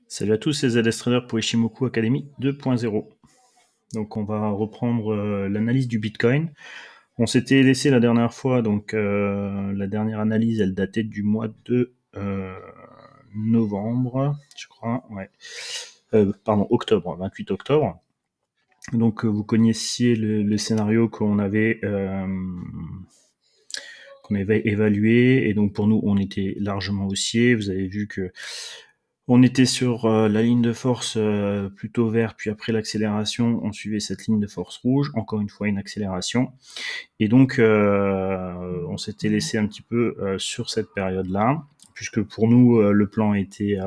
Salut à tous, c'est ZS Trader pour Ishimoku Academy 2.0. Donc on va reprendre l'analyse du Bitcoin. On s'était laissé la dernière fois, donc la dernière analyse, elle datait du mois de novembre, je crois, ouais. Pardon, octobre, 28 octobre. Donc vous connaissiez le scénario qu'on avait évalué, et donc pour nous, on était largement haussier. Vous avez vu que on était sur la ligne de force plutôt vert, puis après l'accélération, on suivait cette ligne de force rouge, encore une fois une accélération. Et donc, on s'était laissé un petit peu sur cette période-là, puisque pour nous, le plan était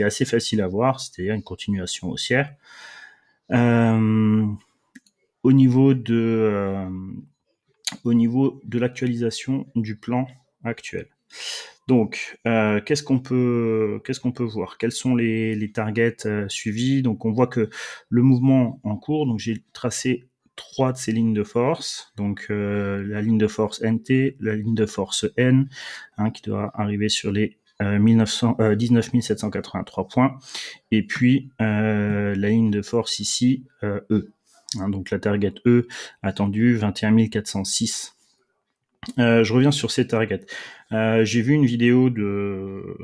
assez facile à voir, c'est-à-dire une continuation haussière. Au niveau de l'actualisation du plan actuel. Donc, qu'est-ce qu'on peut voir? Quels sont les targets suivis? Donc, on voit que le mouvement en cours, donc j'ai tracé 3 de ces lignes de force. Donc, la ligne de force NT, la ligne de force N, qui doit arriver sur les 19 783 points, et puis la ligne de force ici, E. Donc, la target E attendue 21 406. Je reviens sur ces targets. J'ai vu une vidéo de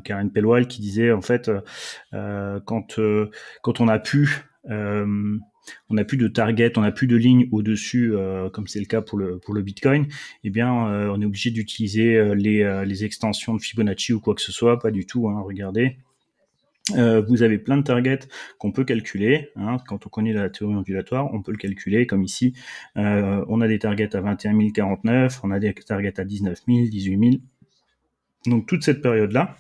Karen Pellwall qui disait en fait quand on n'a plus de target, on n'a plus de ligne au-dessus, comme c'est le cas pour le Bitcoin, eh bien on est obligé d'utiliser les extensions de Fibonacci ou quoi que ce soit. Pas du tout, regardez. Vous avez plein de targets qu'on peut calculer. Quand on connaît la théorie ondulatoire, on peut le calculer, comme ici. On a des targets à 21 049, on a des targets à 19 000, 18 000. Donc toute cette période-là.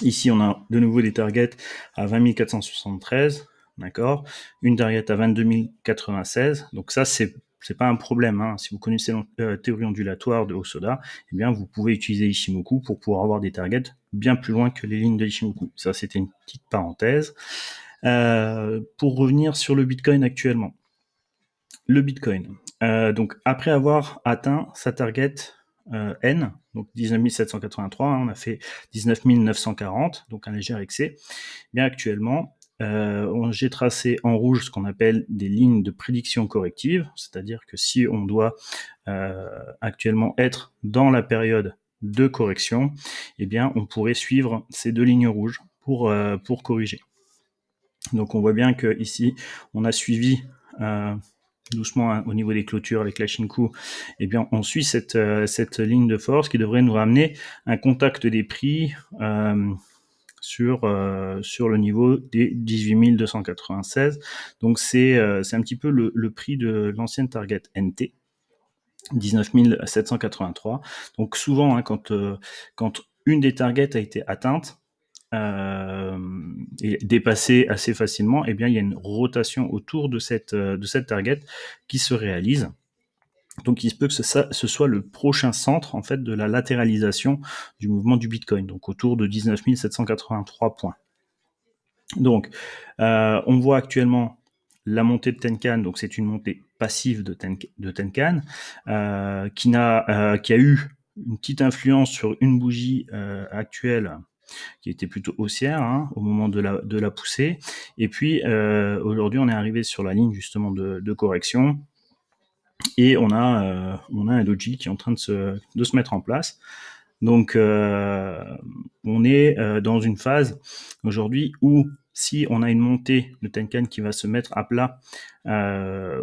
Ici, on a de nouveau des targets à 20 473, d'accord. Une target à 22 096. Donc ça, c'est pas un problème. Si vous connaissez la théorie ondulatoire de Hosoda, eh bien, vous pouvez utiliser Ishimoku pour pouvoir avoir des targets bien plus loin que les lignes de Ishimoku. Ça, c'était une petite parenthèse. Pour revenir sur le Bitcoin actuellement. Le Bitcoin. Donc, après avoir atteint sa target N, donc 19 783, on a fait 19 940, donc un léger excès. Bien actuellement, j'ai tracé en rouge ce qu'on appelle des lignes de prédiction corrective, c'est-à-dire que si on doit actuellement être dans la période de correction, eh bien on pourrait suivre ces deux lignes rouges pour corriger. Donc on voit bien que ici on a suivi doucement au niveau des clôtures avec la Shinku, eh bien on suit cette ligne de force qui devrait nous ramener un contact des prix sur le niveau des 18 296. Donc c'est un petit peu le prix de l'ancienne target NT, 19 783. Donc souvent, quand une des targets a été atteinte et dépassée assez facilement, eh bien il y a une rotation autour de cette target qui se réalise. Donc il se peut que ce soit le prochain centre en fait de la latéralisation du mouvement du Bitcoin, donc autour de 19 783 points. Donc on voit actuellement la montée de Tenkan, donc c'est une montée passive de Tenkan, qui a eu une petite influence sur une bougie actuelle qui était plutôt haussière au moment de la poussée. Et puis aujourd'hui, on est arrivé sur la ligne justement de correction, et on a un doji qui est en train de se mettre en place. Donc on est dans une phase aujourd'hui où si on a une montée de Tenkan qui va se mettre à plat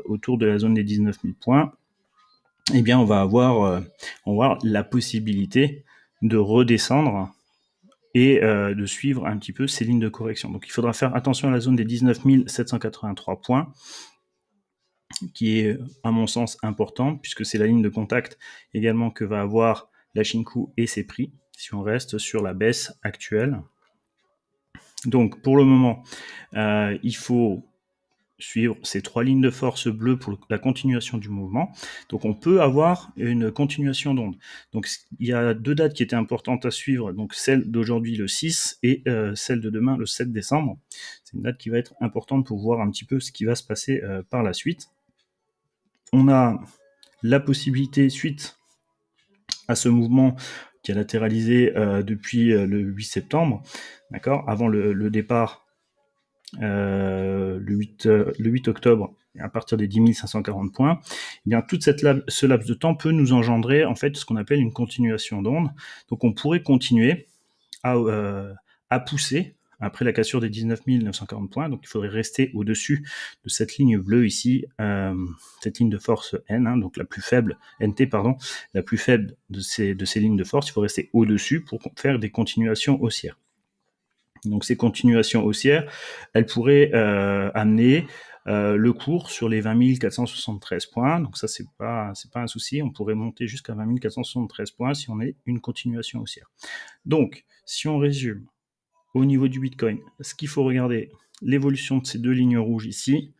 autour de la zone des 19 000 points, eh bien on va avoir la possibilité de redescendre et de suivre un petit peu ces lignes de correction. Donc il faudra faire attention à la zone des 19 783 points, qui est à mon sens importante, puisque c'est la ligne de contact également que va avoir la Shinku et ses prix, si on reste sur la baisse actuelle. Donc pour le moment, il faut suivre ces 3 lignes de force bleues pour la continuation du mouvement. Donc on peut avoir une continuation d'onde. Donc il y a 2 dates qui étaient importantes à suivre, donc celle d'aujourd'hui le 6 et celle de demain le 7 décembre. C'est une date qui va être importante pour voir un petit peu ce qui va se passer par la suite. On a la possibilité, suite à ce mouvement qui a latéralisé depuis le 8 septembre, d'accord, avant le départ le 8 octobre, à partir des 10 540 points, eh bien, ce laps de temps peut nous engendrer en fait ce qu'on appelle une continuation d'onde. Donc on pourrait continuer à pousser après la cassure des 19 940 points, donc il faudrait rester au-dessus de cette ligne bleue ici, cette ligne de force N, hein, donc la plus faible, NT pardon, la plus faible de ces lignes de force, il faut rester au-dessus pour faire des continuations haussières. Donc ces continuations haussières, elles pourraient amener le cours sur les 20 473 points. Donc ça, c'est pas un souci. On pourrait monter jusqu'à 20 473 points si on est une continuation haussière. Donc, si on résume, au niveau du Bitcoin, ce qu'il faut regarder, l'évolution de ces deux lignes rouges ici,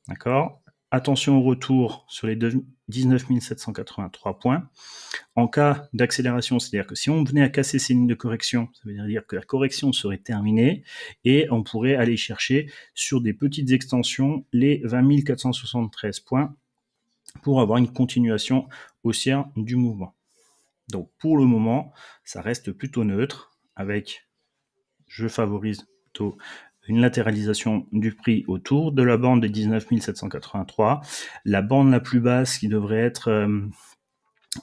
d'accord ? Attention au retour sur les 19 783 points. En cas d'accélération, c'est-à-dire que si on venait à casser ces lignes de correction, ça veut dire que la correction serait terminée et on pourrait aller chercher sur des petites extensions les 20 473 points pour avoir une continuation haussière du mouvement. Donc pour le moment, ça reste plutôt neutre avec, je favorise plutôt une latéralisation du prix autour de la bande des 19 783, la bande la plus basse qui devrait être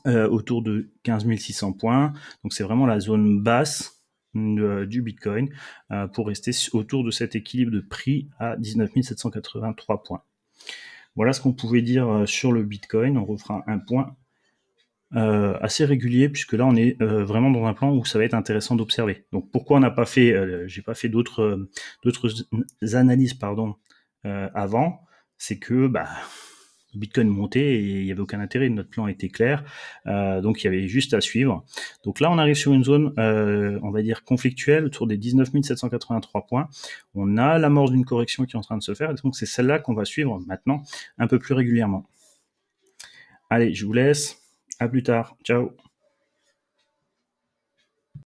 autour de 15 600 points, donc c'est vraiment la zone basse du Bitcoin pour rester autour de cet équilibre de prix à 19 783 points. Voilà ce qu'on pouvait dire sur le Bitcoin. On refera un point assez régulier, puisque là on est vraiment dans un plan où ça va être intéressant d'observer. Donc pourquoi on n'a pas fait, j'ai pas fait d'autres analyses avant, c'est que le Bitcoin montait et il n'y avait aucun intérêt, notre plan était clair, donc il y avait juste à suivre. Donc là on arrive sur une zone, on va dire conflictuelle, autour des 19 783 points. On a l'amorce d'une correction qui est en train de se faire, et donc c'est celle-là qu'on va suivre maintenant un peu plus régulièrement. Allez, je vous laisse. À plus tard. Ciao.